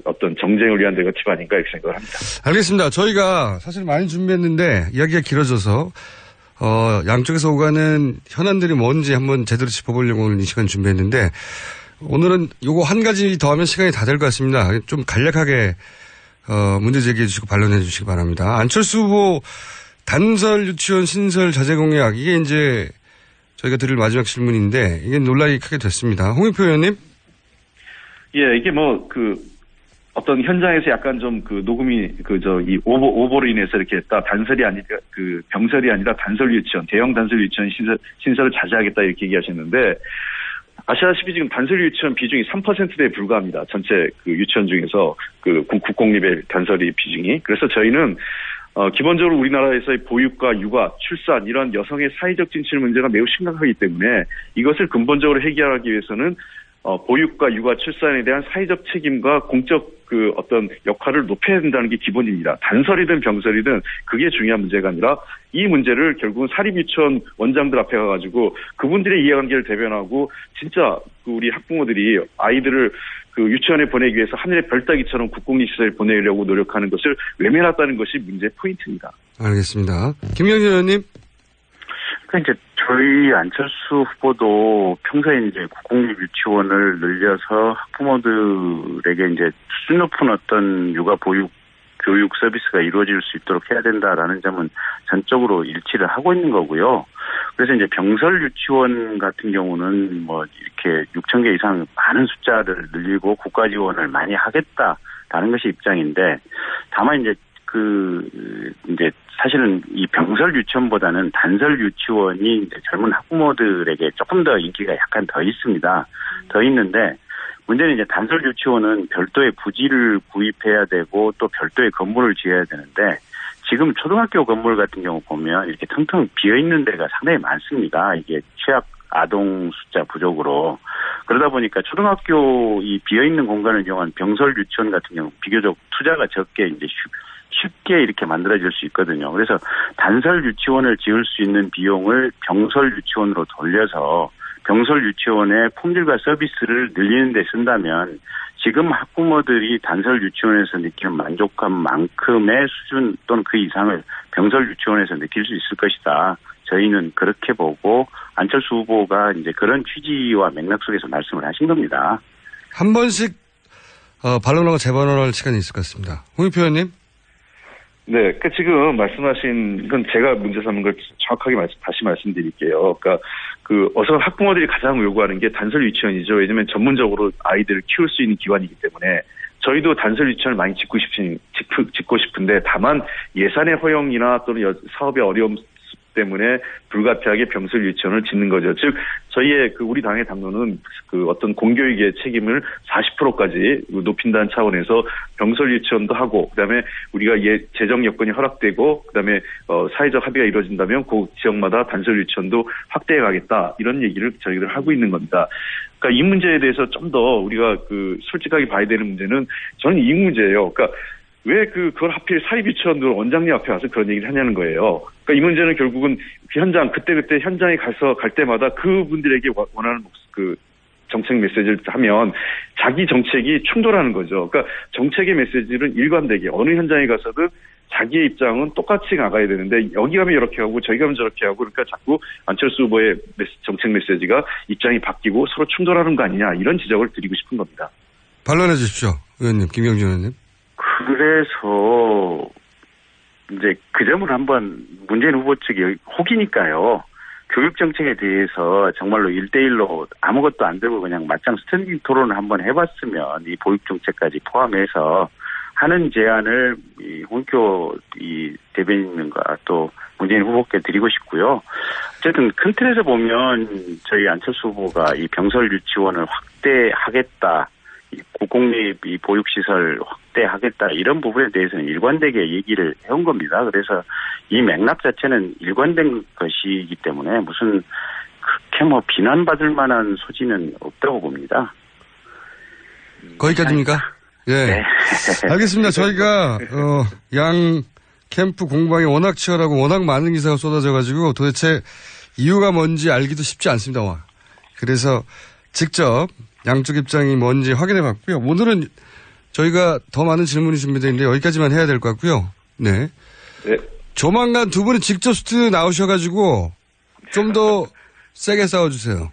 어떤 정쟁을 위한 데가티브 아닌가 이렇게 생각을 합니다. 알겠습니다. 저희가 사실 많이 준비했는데 이야기가 길어져서 양쪽에서 오가는 현안들이 뭔지 한번 제대로 짚어보려고 오늘 이 시간 준비했는데 오늘은 요거 한 가지 더 하면 시간이 다 될 것 같습니다. 좀 간략하게 문제 제기해 주시고 반론해 주시기 바랍니다. 안철수 후보 단설 유치원 신설 자제 공약 이게 이제 저희가 드릴 마지막 질문인데 이게 논란이 크게 됐습니다. 홍익표 의원님. 예, 이게 어떤 현장에서 약간 좀 녹음이 이 오보로 인해서 이렇게 했다. 단설이 아니라 병설이 아니라 단설 유치원, 대형 단설 유치원 신설을 자제하겠다 이렇게 얘기하셨는데 아시다시피 지금 단설 유치원 비중이 3%대에 불과합니다. 전체 유치원 중에서 국공립의 단설이 비중이. 그래서 저희는 기본적으로 우리나라에서의 보육과 육아, 출산 이런 여성의 사회적 진출 문제가 매우 심각하기 때문에 이것을 근본적으로 해결하기 위해서는 보육과 육아, 출산에 대한 사회적 책임과 공적 어떤 역할을 높여야 된다는 게 기본입니다. 단설이든 병설이든 그게 중요한 문제가 아니라 이 문제를 결국은 사립유치원 원장들 앞에 가가지고 그분들의 이해관계를 대변하고 진짜 우리 학부모들이 아이들을 유치원에 보내기 위해서 하늘의 별따기처럼 국공립시설에 보내려고 노력하는 것을 외면했다는 것이 문제 포인트입니다. 알겠습니다. 김영진 의원님. 그러니까 이제 저희 안철수 후보도 평소에 이제 국공립 유치원을 늘려서 학부모들에게 이제 수준 높은 어떤 육아 보육 교육 서비스가 이루어질 수 있도록 해야 된다라는 점은 전적으로 일치를 하고 있는 거고요. 그래서 이제 병설 유치원 같은 경우는 이렇게 6천 개 이상 많은 숫자를 늘리고 국가 지원을 많이 하겠다라는 것이 입장인데 다만 이제 이제 사실은 이 병설 유치원보다는 단설 유치원이 이제 젊은 학부모들에게 조금 더 인기가 약간 더 있습니다. 더 있는데 문제는 이제 단설 유치원은 별도의 부지를 구입해야 되고 또 별도의 건물을 지어야 되는데 지금 초등학교 건물 같은 경우 보면 이렇게 텅텅 비어 있는 데가 상당히 많습니다. 이게 취약 아동 숫자 부족으로. 그러다 보니까 초등학교 이 비어 있는 공간을 이용한 병설 유치원 같은 경우 비교적 투자가 적게 이제 쉽게 이렇게 만들어질 수 있거든요. 그래서 단설 유치원을 지을 수 있는 비용을 병설 유치원으로 돌려서 병설 유치원의 품질과 서비스를 늘리는 데 쓴다면 지금 학부모들이 단설 유치원에서 느끼는 만족감만큼의 수준 또는 그 이상을 병설 유치원에서 느낄 수 있을 것이다. 저희는 그렇게 보고 안철수 후보가 이제 그런 취지와 맥락 속에서 말씀을 하신 겁니다. 한 번씩 반론하고 재반론할 시간이 있을 것 같습니다. 홍익표 의원님. 네, 지금 말씀하신 건 제가 문제 삼은 걸 정확하게 다시 말씀드릴게요. 어서 학부모들이 가장 요구하는 게 단설 유치원이죠. 왜냐하면 전문적으로 아이들을 키울 수 있는 기관이기 때문에 저희도 단설 유치원을 많이 짓고 싶은데 다만 예산의 허용이나 또는 사업의 어려움 때문에 불가피하게 병설 유치원을 짓는 거죠. 즉 저희의 우리 당의 당론은 어떤 공교육의 책임을 40%까지 높인다는 차원에서 병설 유치원도 하고 그다음에 우리가 재정 여건이 허락되고 그다음에 사회적 합의가 이루어진다면 그 지역마다 단설 유치원도 확대해 가겠다 이런 얘기를 저희들 하고 있는 겁니다. 그러니까 이 문제에 대해서 좀 더 우리가 솔직하게 봐야 되는 문제는 저는 이 문제예요. 그러니까 왜 그걸 하필 사립유치원으로 원장님 앞에 와서 그런 얘기를 하냐는 거예요. 그러니까 이 문제는 결국은 현장 그때 현장에 갈 때마다 그분들에게 원하는 정책 메시지를 하면 자기 정책이 충돌하는 거죠. 그러니까 정책의 메시지는 일관되게 어느 현장에 가서든 자기의 입장은 똑같이 나가야 되는데 여기 가면 이렇게 하고 저기 가면 저렇게 하고 그러니까 자꾸 안철수 후보의 정책 메시지가 입장이 바뀌고 서로 충돌하는 거 아니냐 이런 지적을 드리고 싶은 겁니다. 반론해 주십시오. 의원님, 김영진 의원님. 그래서 이제 그 점을 한번 문재인 후보 측이 혹이니까요. 교육 정책에 대해서 정말로 1대1로 아무것도 안 들고 그냥 맞짱 스탠딩 토론을 한번 해봤으면 이 보육 정책까지 포함해서 하는 제안을 이 홍익표 이 대변인과 또 문재인 후보께 드리고 싶고요. 어쨌든 큰 틀에서 보면 저희 안철수 후보가 이 병설 유치원을 확대하겠다, 이 국공립 이 보육시설 확대하겠다 이런 부분에 대해서는 일관되게 얘기를 해온 겁니다. 그래서 이 맥락 자체는 일관된 것이기 때문에 무슨 그렇게 뭐 비난받을 만한 소지는 없다고 봅니다. 거기까지입니까? 예. 네. 알겠습니다. 저희가 양 캠프 공방이 워낙 치열하고 워낙 많은 기사가 쏟아져가지고 도대체 이유가 뭔지 알기도 쉽지 않습니다. 그래서 직접 양쪽 입장이 뭔지 확인해봤고요. 오늘은 저희가 더 많은 질문이 준비되어 있는데 여기까지만 해야 될 것 같고요. 네. 네. 조만간 두 분이 직접 스튜디오에 나오셔가지고 좀 더 세게 싸워주세요.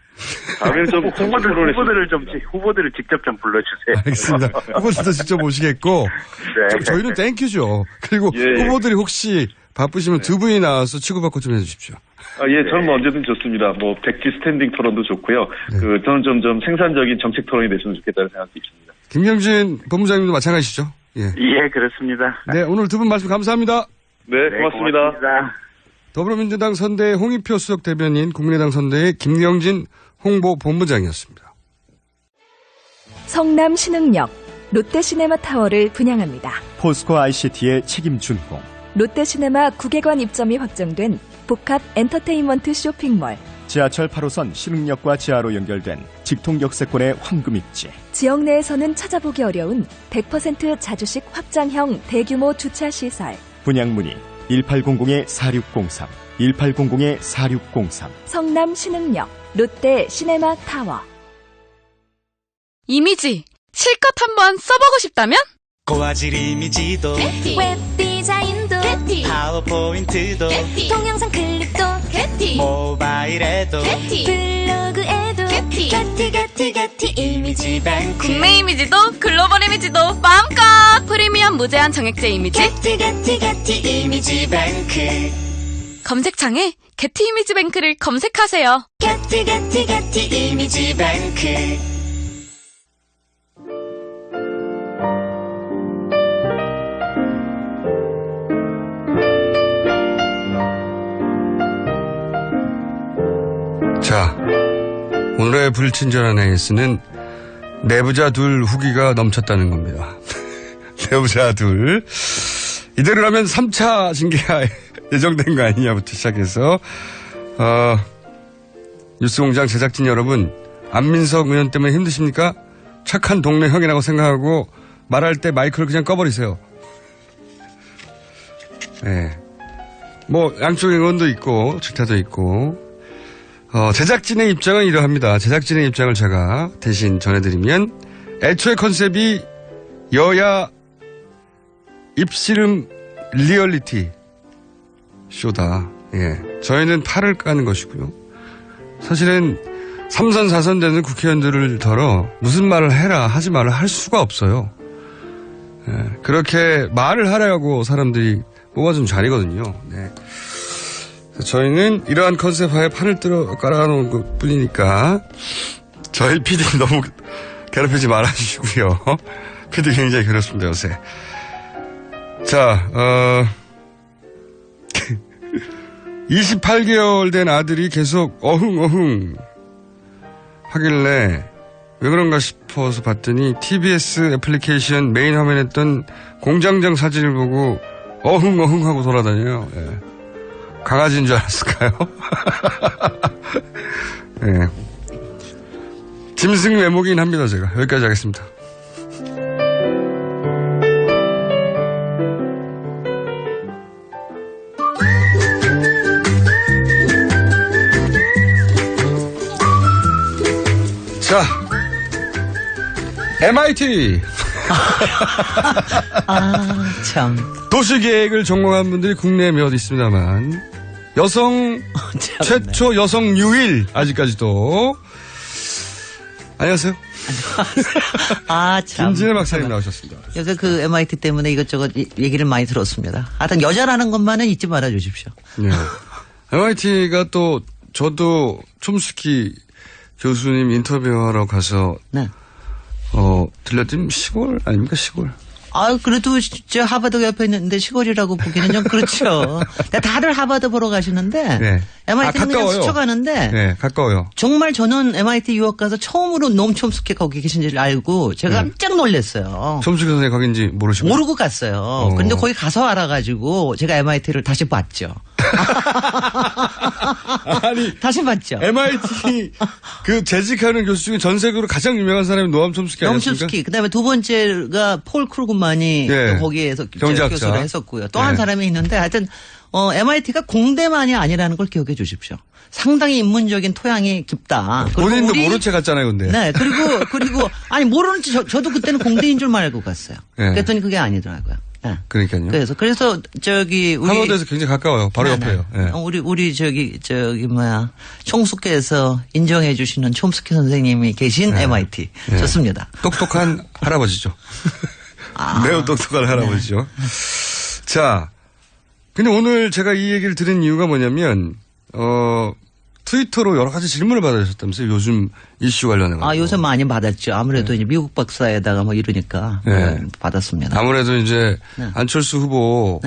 다음에 좀 후보들을 직접 좀 불러주세요. 알겠습니다. 후보들도 직접 모시겠고 네. 저희는 땡큐죠. 그리고 예. 후보들이 혹시 바쁘시면 두 분이 나와서 치고받고 좀 해주십시오. 예, 저는 뭐 언제든 좋습니다. 뭐 백지 스탠딩 토론도 좋고요. 네. 저는 좀 생산적인 정책 토론이 됐으면 좋겠다는 생각이 있습니다. 김경진 본부장님도 마찬가지시죠? 예. 예, 그렇습니다. 네, 오늘 두 분 말씀 감사합니다. 네, 고맙습니다. 더불어민주당 선대의 홍익표 수석 대변인, 국민의당 선대의 김경진 홍보 본부장이었습니다. 성남 신흥역 롯데시네마 타워를 분양합니다. 포스코 ICT의 책임 준공. 롯데시네마 9개관 입점이 확정된 복합 엔터테인먼트 쇼핑몰. 지하철 8호선 신흥역과 지하로 연결된 직통역세권의 황금입지. 지역 내에서는 찾아보기 어려운 100% 자주식 확장형 대규모 주차시설. 분양 문의 1800-4603, 1800-4603. 성남 신흥역 롯데 시네마 타워. 이미지 실컷 한번 써보고 싶다면? 고화질 이미지도 웹 디자인도 파워포인트도 동영상 클립도 모바일에도 블로그에도 게티 이미지 뱅크 국내 이미지도 글로벌 이미지도 마음껏 프리미엄 무제한 정액제 이미지 게티 이미지 뱅크 검색창에 게티 이미지 뱅크를 검색하세요. 게티 이미지 뱅크. 자, 오늘의 불친절한 AS는 내부자 둘 후기가 넘쳤다는 겁니다. 내부자 둘. 이대로라면 3차 징계가 예정된 거 아니냐부터 시작해서 뉴스공장 제작진 여러분, 안민석 의원 때문에 힘드십니까? 착한 동네 형이라고 생각하고 말할 때 마이크를 그냥 꺼버리세요. 네. 뭐 양쪽 의원도 있고 질타도 있고 제작진의 입장은 이러합니다. 제작진의 입장을 제가 대신 전해드리면 애초에 컨셉이 여야 입씨름 리얼리티 쇼다. 예. 저희는 팔을 까는 것이고요. 사실은 3선, 4선 되는 국회의원들을 덜어 무슨 말을 해라, 하지 말라 할 수가 없어요. 예. 그렇게 말을 하려고 사람들이 뽑아준 자리거든요. 네. 저희는 이러한 컨셉 하에 판을 깔아놓은 것 뿐이니까 저희 PD 너무 괴롭히지 말아주시고요. PD 굉장히 괴롭습니다, 요새. 자, 28개월 된 아들이 계속 어흥 하길래 왜 그런가 싶어서 봤더니 TBS 애플리케이션 메인 화면에 있던 공장장 사진을 보고 어흥 하고 돌아다녀요. 예. 강아지인 줄 알았을까요? 예. 짐승 외모긴 합니다, 제가. 여기까지 하겠습니다. 자, MIT. 참. 도시계획을 전공한 분들이 국내에 몇 있습니다만, 여성, 최초 여성 유일, 아직까지도. 안녕하세요. 참. 김진애 박사님 나오셨습니다. 요새 그 MIT 때문에 이것저것 얘기를 많이 들었습니다. 하여튼 여자라는 것만은 잊지 말아 주십시오. 네. MIT가 또, 저도 촘스키 교수님 인터뷰하러 가서, 네. 들렸더니 시골 아닙니까, 시골. 아, 그래도 저 하버드 옆에 있는데 시골이라고 보기는 좀 그렇죠. 다들 하버드 보러 가시는데 네. MIT는 그냥 스쳐가는데 네, 가까워요. 정말 저는 MIT 유학 가서 처음으로 노암 촘스키 거기 계신지를 알고 제가 깜짝 놀랐어요. 촘스키 선생님 거긴지 모르시고 모르고 갔어요. 그런데 거기 가서 알아가지고 제가 MIT를 다시 봤죠. 아니 다시 봤죠. MIT 그 재직하는 교수 중에 전 세계로 가장 유명한 사람이 노암 촘스키 노암 아니었습니까? 촘스키. 그다음에 두 번째가 폴 크루그만이 네. 또 거기에서 경제학자. 교수를 했었고요. 또 한 네. 사람이 있는데 하여튼 MIT가 공대만이 아니라는 걸 기억해 주십시오. 상당히 인문적인 토양이 깊다. 그리고 본인도 모른 채 갔잖아요, 근데. 네. 그리고 아니 모르는 채 저도 그때는 공대인 줄 알고 갔어요. 네. 그랬더니 그게 아니더라고요. 네. 그러니까요. 그래서 저기 우리 하버드에서 굉장히 가까워요. 바로 옆에요. 네. 우리 저기 총수께서 인정해 주시는 촘스키 선생님이 계신 네. MIT 네. 좋습니다. 똑똑한 할아버지죠. 매우 똑똑한 할아버지죠. 자, 근데 오늘 제가 이 얘기를 드린 이유가 뭐냐면 트위터로 여러 가지 질문을 받으셨다면서요. 요즘 이슈 관련해서. 요새 많이 받았죠. 아무래도 이제 미국 박사에다가 뭐 이러니까 받았습니다. 아무래도 이제 안철수 후보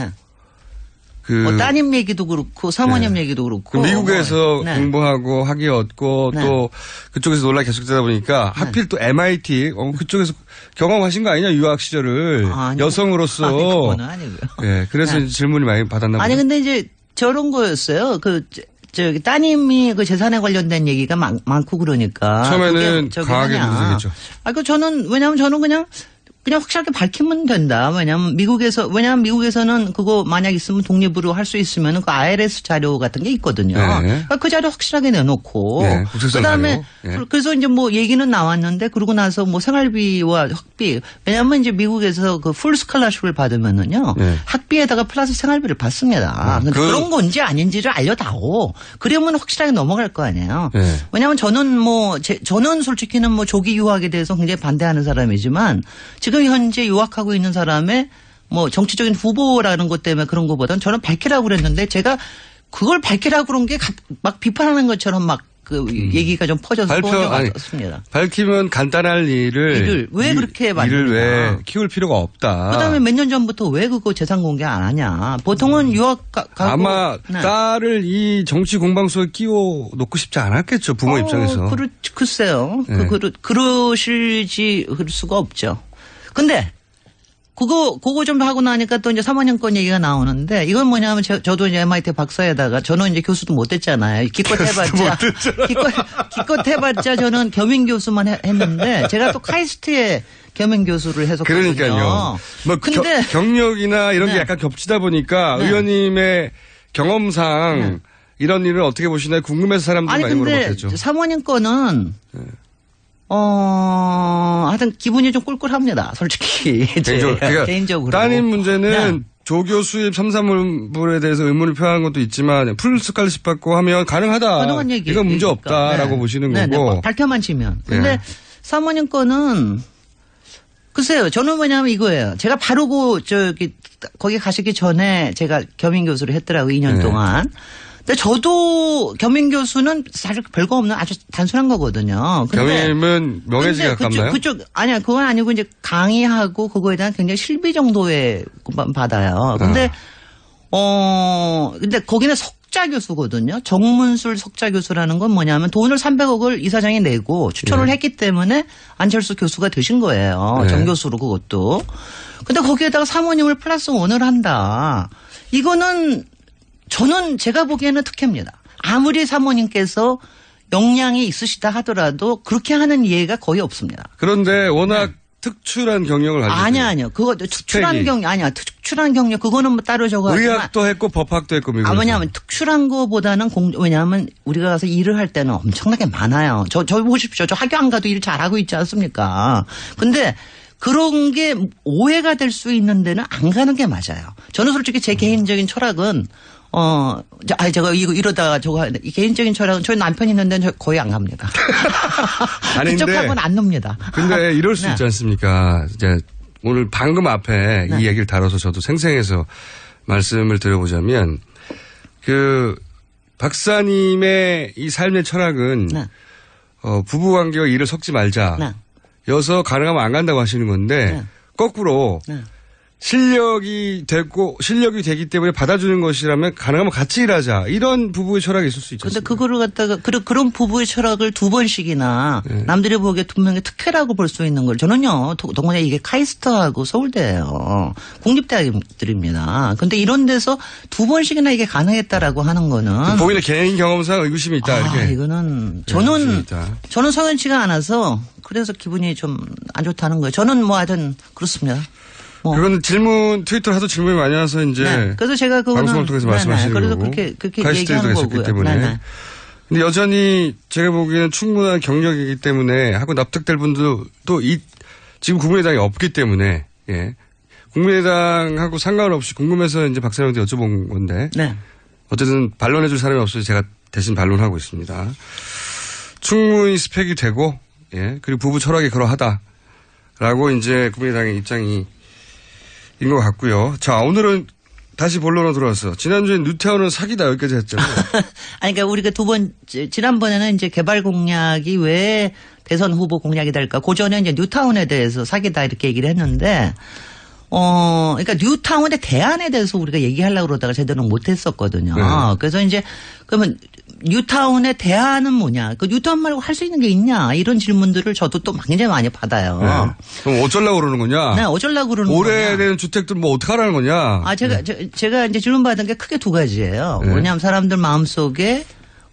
뭐 따님 얘기도 그렇고 사모님 얘기도 그렇고 미국에서 공부하고 학위 얻고 또 그쪽에서 논란이 계속되다 보니까 하필 또 MIT 그쪽에서 경험하신 거 아니냐 유학 시절을 여성으로서. 그건 아니고요. 네, 그래서 이제 질문이 많이 받았나 보죠. 아니 근데 이제 저런 거였어요. 저기 따님이 그 재산에 관련된 얘기가 많고 그러니까. 처음에는 강하게 문제겠죠. 저는 왜냐하면 저는 그냥 확실하게 밝히면 된다. 왜냐하면 미국에서는 그거 만약 있으면 독립으로 할 수 있으면 그 IRS 자료 같은 게 있거든요. 네. 그러니까 그 자료 확실하게 내놓고. 네, 그다음에 자료. 그래서 이제 뭐 얘기는 나왔는데 그러고 나서 뭐 생활비와 학비. 왜냐하면 이제 미국에서 그 풀 스칼라십을 받으면은요. 학비에다가 플러스 생활비를 받습니다. 근데 그런 건지 아닌지를 알려다오. 그러면 확실하게 넘어갈 거 아니에요. 왜냐하면 저는 솔직히는 뭐 조기 유학에 대해서 굉장히 반대하는 사람이지만 지금 현재 유학하고 있는 사람의 뭐 정치적인 후보라는 것 때문에 그런 것보다는 저는 밝히라고 그랬는데 제가 그걸 밝히라고 그런 게 막 비판하는 것처럼 막 그 얘기가 좀 퍼져서 그렇습니다. 밝히면 간단할 일을 왜 그렇게 만드냐. 일을 왜 키울 필요가 없다. 그다음에 몇 년 전부터 왜 그거 재산 공개 안 하냐. 보통은 유학 가고. 아마 딸을 이 정치 공방소에 끼워 놓고 싶지 않았겠죠. 부모 입장에서. 글쎄요. 그럴 수가 없죠. 근데 그거 좀 하고 나니까 또 이제 사모님권 얘기가 나오는데 이건 뭐냐면 저도 이제 MIT 박사에다가 저는 이제 교수도 못 됐잖아요. 기껏 해봤자 저는 겸임 교수만 했는데 제가 또 카이스트에 겸임 교수를 했었거든요. 그러니까요. 뭐 근데 경력이나 이런 게 약간 겹치다 보니까 의원님의 경험상 이런 일을 어떻게 보시나요? 궁금해서 사람들이 많이 물어봤겠죠. 사모님 거는 하여튼 기분이 좀 꿀꿀합니다. 솔직히. 개인적으로. 따님 문제는 조교 수입 3,3불에 대해서 의문을 표하는 것도 있지만 풀 스칼러십 받고 하면 가능한 얘기. 이건 문제 없다라고 보시는 거고. 밝혀만 치면. 근데 사모님 거는 글쎄요. 저는 뭐냐면 이거예요. 제가 바로 거기 가시기 전에 제가 겸임 교수를 했더라고요. 2년 동안. 근데 저도 겸임 교수는 사실 별거 없는 아주 단순한 거거든요. 겸임은 명예직에 가깝나요? 아니야. 그건 아니고 이제 강의하고 그거에 대한 굉장히 실비 정도의 것만 받아요. 근데 근데 거기는 석자 교수거든요. 정문술 석자 교수라는 건 뭐냐면 돈을 300억을 이사장이 내고 추천을 했기 때문에 안철수 교수가 되신 거예요. 정교수로 그것도. 근데 거기에다가 사모님을 플러스 1을 한다. 이거는 저는 제가 보기에는 특혜입니다. 아무리 사모님께서 역량이 있으시다 하더라도 그렇게 하는 예가 거의 없습니다. 그런데 워낙 특출한 경력을 가지고 아니요. 그거 특출한 경력 아니야. 특출한 경력 그거는 뭐 따로 의학도 했고 법학도 했고 미국에서. 왜냐하면 특출한 거보다는 왜냐하면 우리가 가서 일을 할 때는 엄청나게 많아요. 저 보십시오. 저 학교 안 가도 일 잘하고 있지 않습니까? 근데 그런 게 오해가 될 수 있는 데는 안 가는 게 맞아요. 저는 솔직히 제 개인적인 철학은 제가 이러다가 이 개인적인 철학은 저희 남편이 있는데 저 거의 안 갑니다. 그쪽하고는 안 놉니다. 근데 이럴 수 있지 않습니까? 이제 오늘 방금 앞에 이 얘기를 다뤄서 저도 생생해서 말씀을 드려보자면 박사님의 이 삶의 철학은 부부관계와 일을 섞지 말자. 여서 가능하면 안 간다고 하시는 건데 거꾸로 실력이 되기 때문에 받아주는 것이라면 가능하면 같이 일하자. 이런 부부의 철학이 있을 수 있죠. 근데 그거를 갖다가 그런 부부의 철학을 두 번씩이나 남들이 보기에 분명히 특혜라고 볼 수 있는 걸 저는요. 동원에 이게 카이스트하고 서울대예요. 국립대학들입니다. 근데 이런 데서 두 번씩이나 이게 가능했다라고 하는 거는 본인의 개인 경험상 의구심이 있다. 이렇게. 이거는 저는 성현치가 않아서 그래서 기분이 좀 안 좋다는 거예요. 저는 뭐 하여튼 그렇습니다. 그거는 트위터 하도 질문이 많이 와서 이제. 네. 그래서 제가 그거는 방송을 통해서 말씀하시는 그래서 거고. 그렇게 카이스트에도 얘기하는 있었기 거고요. 때문에. 네네. 근데 여전히 제가 보기에는 충분한 경력이기 때문에 하고 납득될 분들도 지금 국민의당이 없기 때문에 예. 국민의당하고 상관없이 궁금해서 이제 박사님한테 여쭤본 건데. 네. 어쨌든 반론해 줄 사람이 없어서 제가 대신 반론하고 있습니다. 충분히 스펙이 되고 예. 그리고 부부 철학이 그러하다라고 이제 국민의당의 입장이 인 것 같고요. 자, 오늘은 다시 본론으로 들어와서 지난주에 뉴타운은 사기다 여기까지 했잖아요. 아니, 그러니까 우리가 지난번에는 이제 개발 공약이 왜 대선 후보 공약이 될까? 그 전에 이제 뉴타운에 대해서 사기다 이렇게 얘기를 했는데, 그러니까 뉴타운의 대안에 대해서 우리가 얘기하려고 그러다가 제대로 못 했었거든요. 그래서 이제 그러면 뉴타운의 대안은 뭐냐? 그 뉴타운 말고 할 수 있는 게 있냐? 이런 질문들을 저도 또 굉장히 많이 받아요. 네. 그럼 어쩌려고 그러는 거냐? 네, 어쩌려고 그러는 거냐? 오래된 주택들 뭐 어떡하라는 거냐? 제가 이제 질문 받은 게 크게 두 가지예요. 네. 왜냐하면 사람들 마음속에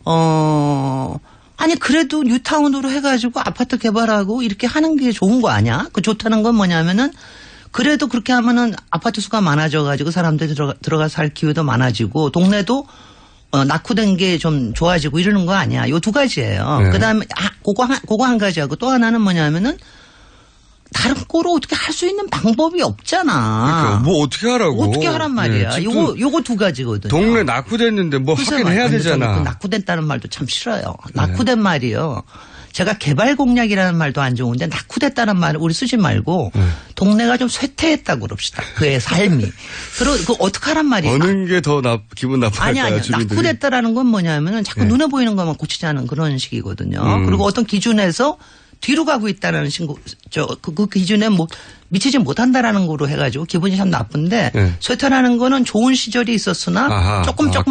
아니 그래도 뉴타운으로 해가지고 아파트 개발하고 이렇게 하는 게 좋은 거 아니야? 그 좋다는 건 뭐냐면은 그래도 그렇게 하면은 아파트 수가 많아져가지고 사람들이 들어가 살 기회도 많아지고 동네도 낙후된 게 좀 좋아지고 이러는 거 아니야. 요 두 가지예요. 네. 그다음에 그거 한 가지하고 또 하나는 뭐냐면은 다른 거로 어떻게 할 수 있는 방법이 없잖아. 그러니까 뭐 어떻게 하라고. 어떻게 하란 말이야. 네, 요거 두 가지거든요. 동네 낙후됐는데 뭐 하긴 해야 되잖아. 그 낙후됐다는 말도 참 싫어요. 낙후된 말이요. 제가 개발 공약이라는 말도 안 좋은데 낙후됐다는 말을 우리 쓰지 말고 동네가 좀 쇠퇴했다고 그럽시다. 그의 삶이. 그 어떻게 하란 말이야. 어느 게 더 기분 나빠할까요? 아니. 낙후됐다라는 건 뭐냐면은 자꾸 눈에 보이는 것만 고치자는 그런 식이거든요. 그리고 어떤 기준에서 뒤로 가고 있다는 그 기준에 뭐 미치지 못한다라는 거로 해가지고 기분이 참 나쁜데 쇠퇴라는 거는 좋은 시절이 있었으나 조금씩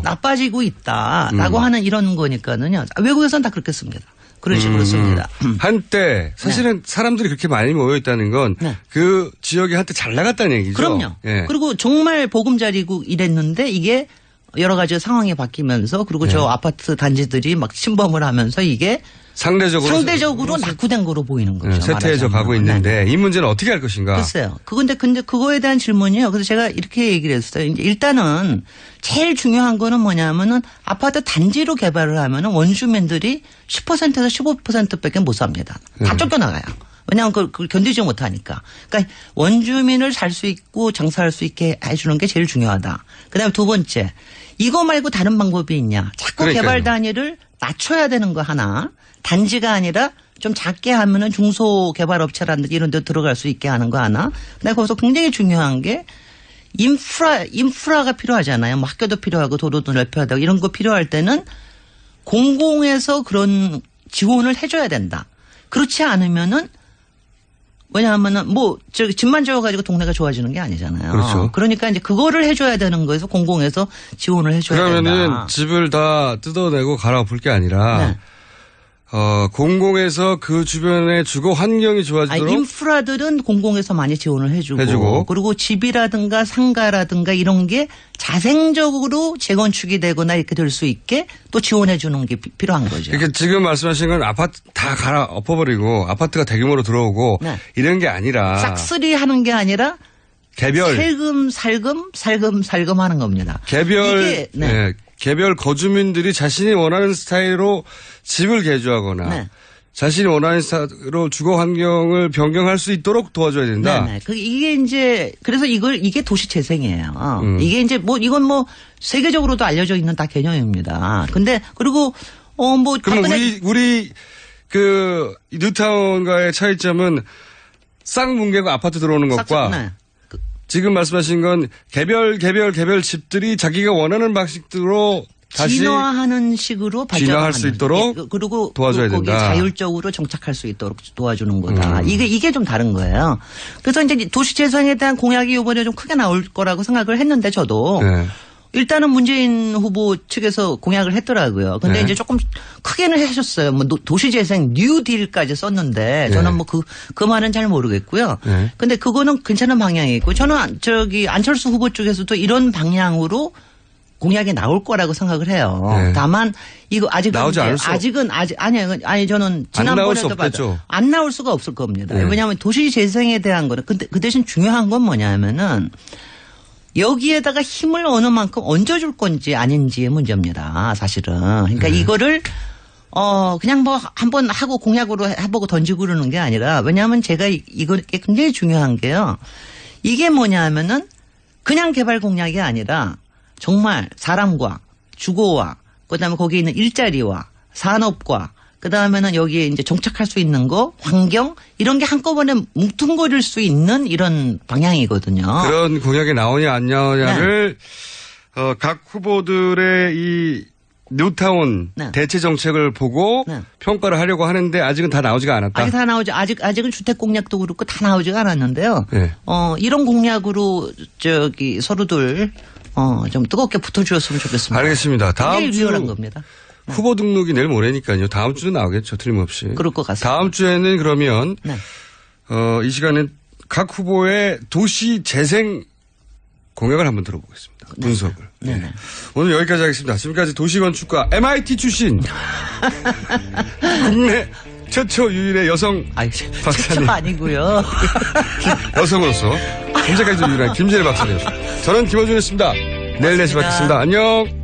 나빠지고 있다라고 하는 이런 거니까는요. 외국에서는 다 그렇게 씁니다. 그런 식으로 씁니다. 한때 사실은 사람들이 그렇게 많이 모여 있다는 건 그 지역이 한때 잘 나갔다는 얘기죠. 그럼요. 예. 그리고 정말 보금자리고 이랬는데 이게 여러 가지 상황이 바뀌면서 그리고 저 아파트 단지들이 막 침범을 하면서 이게 상대적으로 낙후된 거로 보이는 거죠. 쇠퇴해져 가고 있는데 이 문제는 어떻게 할 것인가. 글쎄요. 근데 그거에 대한 질문이요. 그래서 제가 이렇게 얘기를 했어요. 이제 일단은 제일 중요한 거는 뭐냐면은 아파트 단지로 개발을 하면은 원주민들이 10%에서 15%밖에 못 삽니다. 다 쫓겨나가요. 왜냐하면 그걸 견디지 못하니까. 그러니까 원주민을 살 수 있고 장사할 수 있게 해주는 게 제일 중요하다. 그다음에 두 번째. 이거 말고 다른 방법이 있냐. 자꾸 개발 단위를 낮춰야 되는 거 하나. 단지가 아니라 좀 작게 하면은 중소개발업체라든지 이런 데 들어갈 수 있게 하는 거 하나. 근데 거기서 굉장히 중요한 게 인프라가 필요하잖아요. 뭐 학교도 필요하고 도로도 넓혀야 되고 이런 거 필요할 때는 공공에서 그런 지원을 해줘야 된다. 그렇지 않으면은 왜냐하면은 집만 지어가지고 동네가 좋아지는 게 아니잖아요. 그렇죠. 그러니까 이제 그거를 해줘야 되는 거에서 공공에서 지원을 해줘야 된다. 그러면은 집을 다 뜯어내고 갈아엎을 게 아니라 공공에서 그 주변의 주거 환경이 좋아지도록 인프라들은 공공에서 많이 지원을 해주고 그리고 집이라든가 상가라든가 이런 게 자생적으로 재건축이 되거나 이렇게 될 수 있게 또 지원해 주는 게 필요한 거죠. 그러니까 지금 말씀하신 건 아파트 다 갈아엎어버리고 아파트가 대규모로 들어오고 이런 게 아니라 싹쓸이 하는 게 아니라 개별 살금 하는 겁니다. 개별 거주민들이 자신이 원하는 스타일로 집을 개조하거나 자신이 원하는 스타일로 주거 환경을 변경할 수 있도록 도와줘야 된다. 이게 이제 그래서 이게 도시 재생이에요. 이게 이제 이건 세계적으로도 알려져 있는 다 개념입니다. 근데 그리고 그럼 우리 그 뉴타운과의 차이점은 쌍문개가 아파트 들어오는 것과 지금 말씀하신 건 개별 집들이 자기가 원하는 방식으로 다시 진화하는 식으로 진화할 수 있도록 그리고 도와줘야 거기에 된다. 자율적으로 정착할 수 있도록 도와주는 거다. 이게 좀 다른 거예요. 그래서 이제 도시 재생에 대한 공약이 이번에 좀 크게 나올 거라고 생각을 했는데 저도 네. 일단은 문재인 후보 측에서 공약을 했더라고요. 근데 네. 이제 조금 크게는 하셨어요. 뭐 도시재생 뉴딜까지 썼는데 네. 저는 뭐 그 말은 잘 모르겠고요. 네. 근데 그거는 괜찮은 방향이고 저는 안철수 후보 쪽에서도 이런 방향으로 공약이 나올 거라고 생각을 해요. 네. 다만 이거 아직은 아니 저는 지난번에도 봐도 안 나올 수가 없을 겁니다. 네. 왜냐하면 도시재생에 대한 거는 근데 그 대신 중요한 건 뭐냐면은 여기에다가 힘을 어느 만큼 얹어줄 건지 아닌지의 문제입니다. 사실은. 그러니까 이거를 그냥 뭐 한번 하고 공약으로 해보고 던지고 그러는 게 아니라 왜냐하면 제가 이거 굉장히 중요한 게요. 이게 뭐냐면은 그냥 개발 공약이 아니라 정말 사람과 주거와 그다음에 거기에 있는 일자리와 산업과 그다음에는 여기에 이제 정착할 수 있는 거, 환경 이런 게 한꺼번에 뭉뚱거릴 수 있는 이런 방향이거든요. 그런 공약이 나오냐 안 나오냐를 네. 각 후보들의 이 뉴타운 네. 대체 정책을 보고 네. 평가를 하려고 하는데 아직은 다 나오지가 않았다. 아직 다 나오지 아직은 주택 공약도 그렇고 다 나오지가 않았는데요. 네. 이런 공약으로 서로들 좀 뜨겁게 붙어주셨으면 좋겠습니다. 알겠습니다. 다음 주 리얼한 겁니다. 후보 등록이 내일 모레니까요. 다음 주도 나오겠죠. 틀림없이. 그럴 것 같습니다. 다음 주에는 그러면 네. 이 시간은 각 후보의 도시 재생 공약을 한번 들어보겠습니다. 네. 분석을. 네. 네. 오늘 여기까지 하겠습니다. 지금까지 도시건축가 MIT 출신 국내 최초 유일의 여성 박사님. 최초 아니고요. 여성으로서 현재까지도 유일한 김진애 박사님. 저는 김어준이었습니다. 내일 4시 뵙겠습니다. 안녕.